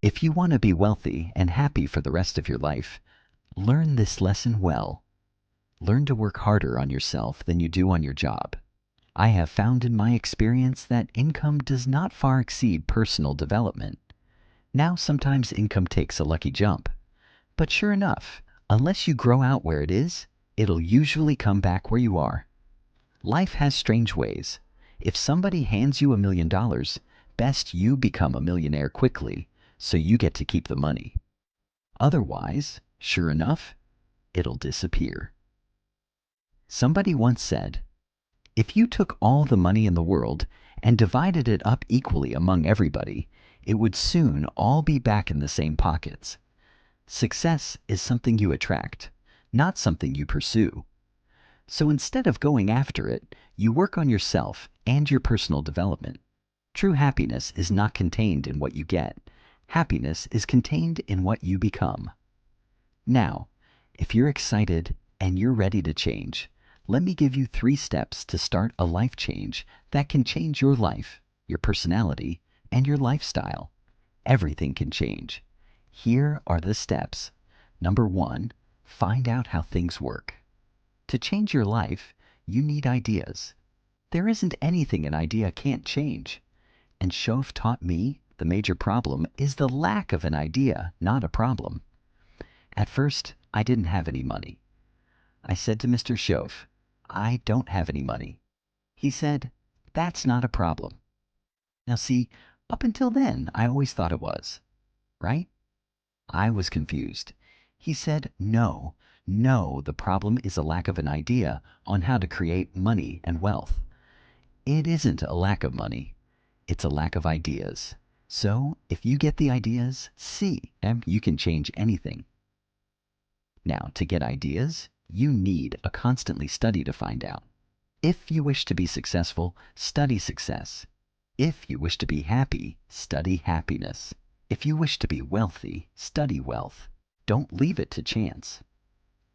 If you want to be wealthy and happy for the rest of your life, learn this lesson well. Learn to work harder on yourself than you do on your job. I have found in my experience that income does not far exceed personal development. Now, sometimes income takes a lucky jump. But sure enough, unless you grow out where it is, it'll usually come back where you are. Life has strange ways. If somebody hands you $1 million, best you become a millionaire quickly, so you get to keep the money. Otherwise, sure enough, it'll disappear. Somebody once said, if you took all the money in the world and divided it up equally among everybody, it would soon all be back in the same pockets. Success is something you attract, not something you pursue. So instead of going after it, you work on yourself and your personal development. True happiness is not contained in what you get. Happiness is contained in what you become. Now, if you're excited and you're ready to change, let me give you 3 steps to start a life change that can change your life, your personality, and your lifestyle. Everything can change. Here are the steps. Number 1, find out how things work. To change your life, you need ideas. There isn't anything an idea can't change. And Shove taught me the major problem is the lack of an idea, not a problem. At first, I didn't have any money. I said to Mr. Shove, I don't have any money. He said, that's not a problem. Now see, up until then, I always thought it was, right? I was confused. He said, no, the problem is a lack of an idea on how to create money and wealth. It isn't a lack of money, it's a lack of ideas. So, if you get the ideas, see, and you can change anything. Now, to get ideas, you need a constantly study to find out. If you wish to be successful, study success. If you wish to be happy, study happiness. If you wish to be wealthy, study wealth. Don't leave it to chance.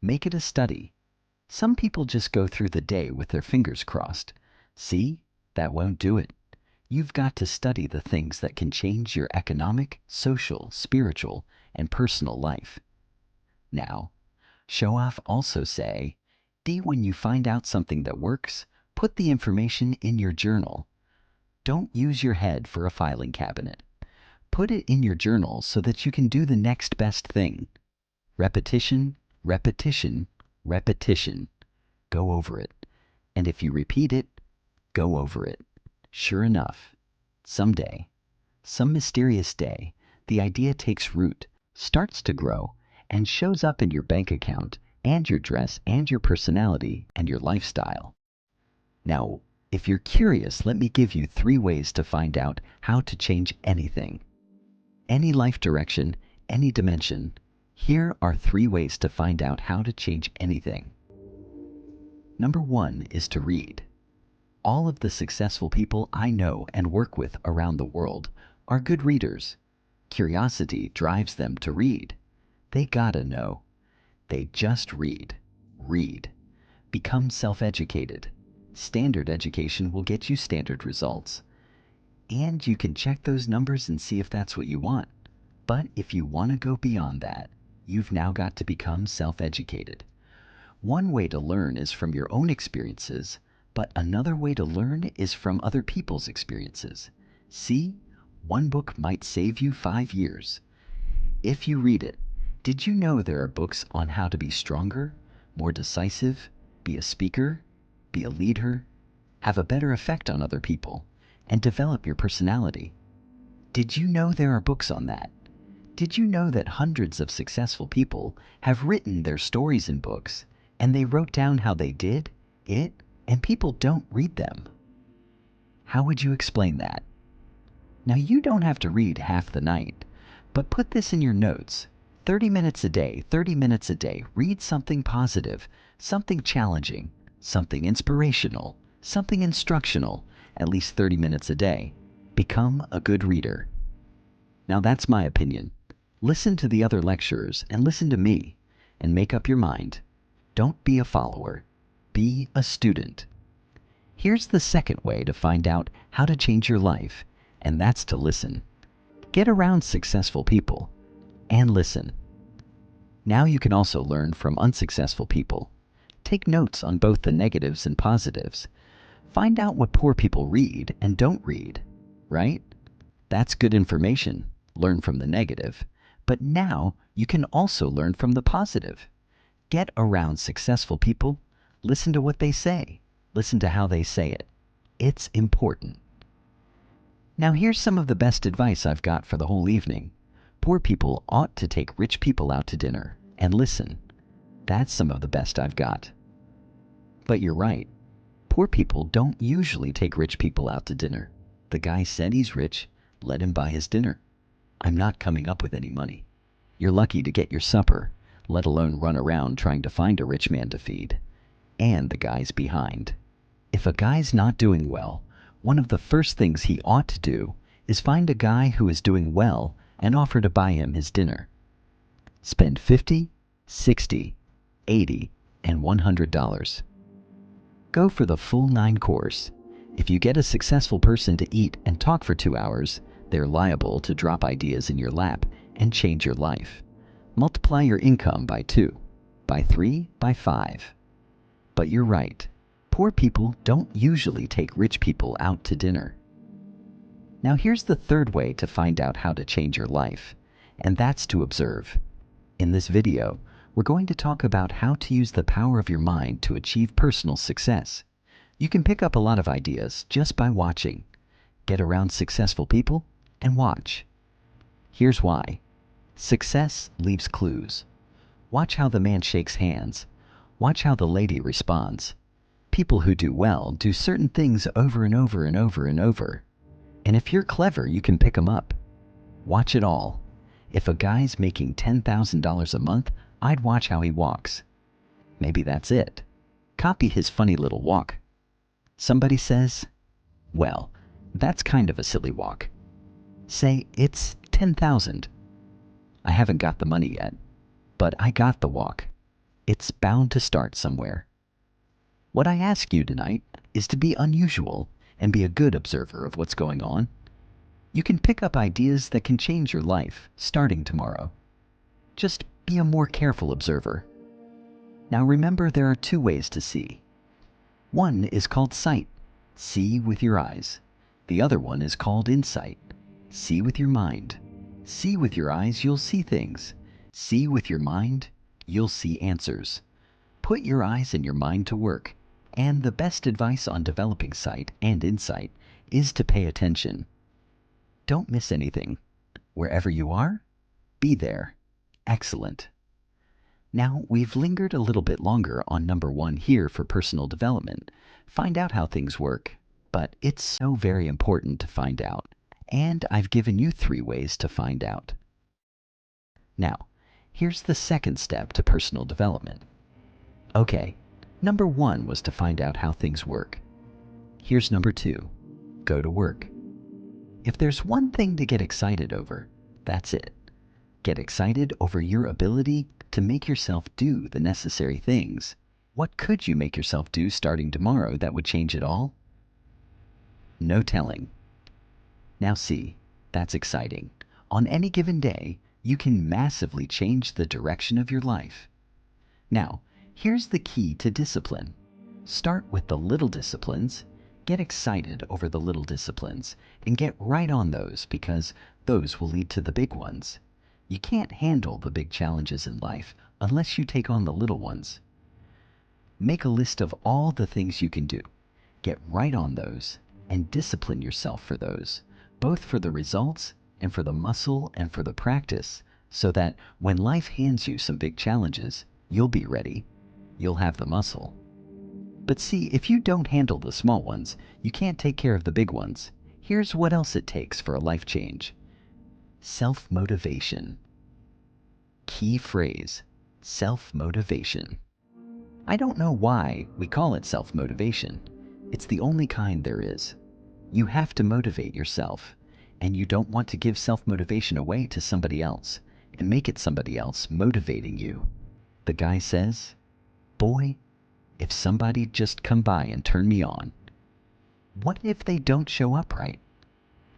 Make it a study. Some people just go through the day with their fingers crossed. See, that won't do it. You've got to study the things that can change your economic, social, spiritual, and personal life. Now, Show-off also say, when you find out something that works, put the information in your journal. Don't use your head for a filing cabinet. Put it in your journal so that you can do the next best thing. Repetition, repetition, repetition. Go over it. And if you repeat it, go over it. Sure enough, someday, some mysterious day, the idea takes root, starts to grow, and shows up in your bank account, and your dress, and your personality, and your lifestyle. Now, if you're curious, let me give you 3 ways to find out how to change anything. Any life direction, any dimension. Here are 3 ways to find out how to change anything. Number 1 is to read. All of the successful people I know and work with around the world are good readers. Curiosity drives them to read. They gotta know. They just read. Read. Become self-educated. Standard education will get you standard results. And you can check those numbers and see if that's what you want. But if you want to go beyond that, you've now got to become self-educated. One way to learn is from your own experiences, but another way to learn is from other people's experiences. See, one book might save you 5 years. If you read it, did you know there are books on how to be stronger, more decisive, be a speaker, be a leader, have a better effect on other people, and develop your personality? Did you know there are books on that? Did you know that hundreds of successful people have written their stories in books, and they wrote down how they did it, and people don't read them? How would you explain that? Now, you don't have to read half the night, but put this in your notes. 30 minutes a day, 30 minutes a day, read something positive, something challenging, something inspirational, something instructional, at least 30 minutes a day. Become a good reader. Now that's my opinion. Listen to the other lecturers and listen to me, and make up your mind. Don't be a follower. Be a student. Here's the second way to find out how to change your life, and that's to listen. Get around successful people and listen. Now you can also learn from unsuccessful people. Take notes on both the negatives and positives. Find out what poor people read and don't read, right? That's good information. Learn from the negative. But now you can also learn from the positive. Get around successful people. Listen to what they say. Listen to how they say it. It's important. Now here's some of the best advice I've got for the whole evening. Poor people ought to take rich people out to dinner. And listen, that's some of the best I've got. But you're right. Poor people don't usually take rich people out to dinner. The guy said he's rich. Let him buy his dinner. I'm not coming up with any money. You're lucky to get your supper, let alone run around trying to find a rich man to feed. And the guy's behind. If a guy's not doing well, one of the first things he ought to do is find a guy who is doing well and offer to buy him his dinner. Spend $50, $60, $80, and $100. Go for the full 9 course. If you get a successful person to eat and talk for 2 hours, they're liable to drop ideas in your lap and change your life. Multiply your income by 2, by 3, by 5. But you're right. Poor people don't usually take rich people out to dinner. Now here's the third way to find out how to change your life, and that's to observe. In this video, we're going to talk about how to use the power of your mind to achieve personal success. You can pick up a lot of ideas just by watching. Get around successful people and watch. Here's why. Success leaves clues. Watch how the man shakes hands. Watch how the lady responds. People who do well do certain things over and over and over and over. And if you're clever, you can pick them up. Watch it all. If a guy's making $10,000 a month, I'd watch how he walks. Maybe that's it. Copy his funny little walk. Somebody says, well, that's kind of a silly walk. Say, it's 10,000. I haven't got the money yet, but I got the walk. It's bound to start somewhere. What I ask you tonight is to be unusual and be a good observer of what's going on. You can pick up ideas that can change your life starting tomorrow. Just be a more careful observer. Now remember, there are 2 ways to see. One is called sight. See with your eyes. The other one is called insight. See with your mind. See with your eyes, you'll see things. See with your mind, you'll see answers. Put your eyes and your mind to work. And the best advice on developing sight and insight is to pay attention. Don't miss anything. Wherever you are, be there. Excellent. Now, we've lingered a little bit longer on number 1 here for personal development. Find out how things work. But it's so very important to find out. And I've given you 3 ways to find out. Now, here's the second step to personal development. Okay, number 1 was to find out how things work. Here's number 2. Go to work. If there's one thing to get excited over, that's it. Get excited over your ability to make yourself do the necessary things. What could you make yourself do starting tomorrow that would change it all? No telling. Now see, that's exciting. On any given day, you can massively change the direction of your life. Now, here's the key to discipline. Start with the little disciplines. Get excited over the little disciplines and get right on those, because those will lead to the big ones. You can't handle the big challenges in life unless you take on the little ones. Make a list of all the things you can do. Get right on those and discipline yourself for those, both for the results and for the muscle and for the practice, so that when life hands you some big challenges, you'll be ready. You'll have the muscle. But see, if you don't handle the small ones, you can't take care of the big ones. Here's what else it takes for a life change. Self-motivation. Key phrase, self-motivation. I don't know why we call it self-motivation. It's the only kind there is. You have to motivate yourself, and you don't want to give self-motivation away to somebody else and make it somebody else motivating you. The guy says, boy, if somebody just come by and turn me on. What if they don't show up right?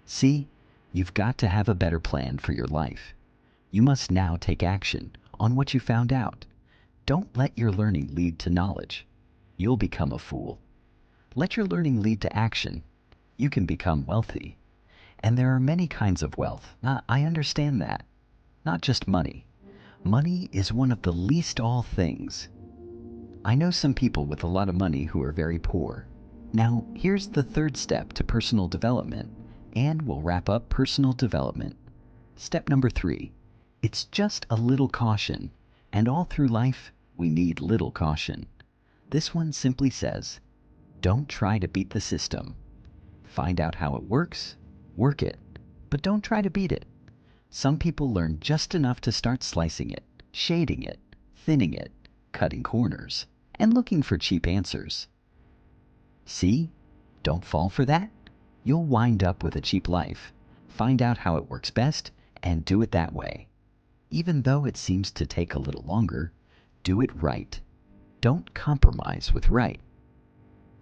See, You've got to have a better plan for your life. You must now take action on what you found out. Don't let your learning lead to knowledge. You'll become a fool. Let your learning lead to action. You can become wealthy. And there are many kinds of wealth. I understand that. Not just money. Money is one of the least all things. I know some people with a lot of money who are very poor. Now, here's the third step to personal development, and we'll wrap up personal development. Step number 3. It's just a little caution, and all through life, we need little caution. This one simply says, don't try to beat the system. Find out how it works, work it, but don't try to beat it. Some people learn just enough to start slicing it, shading it, thinning it, cutting corners, and looking for cheap answers. See? Don't fall for that. You'll wind up with a cheap life. Find out how it works best and do it that way. Even though it seems to take a little longer, do it right. Don't compromise with right.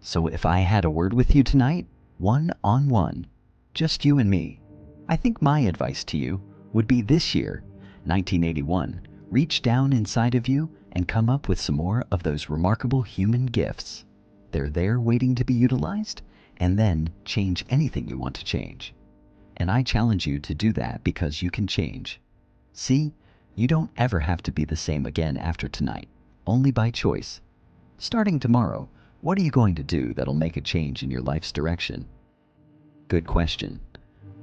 So if I had a word with you tonight, one-on-one, just you and me, I think my advice to you would be this year, 1981, reach down inside of you and come up with some more of those remarkable human gifts. They're there waiting to be utilized, and then change anything you want to change. And I challenge you to do that because you can change. See, you don't ever have to be the same again after tonight, only by choice. Starting tomorrow, what are you going to do that'll make a change in your life's direction? Good question.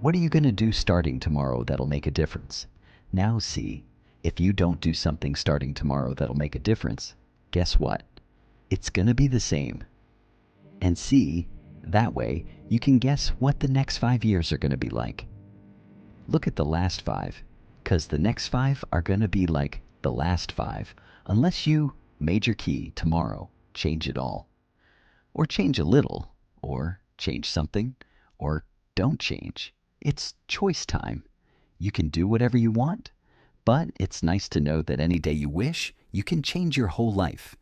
What are you going to do starting tomorrow that'll make a difference? Now see, if you don't do something starting tomorrow that'll make a difference, guess what? It's going to be the same. And see, that way you can guess what the next 5 years are going to be like. Look at the last 5, because the next 5 are going to be like the last 5, unless you, major key, tomorrow, change it all. Or change a little, or change something, or don't change. It's choice time. You can do whatever you want, but it's nice to know that any day you wish, you can change your whole life.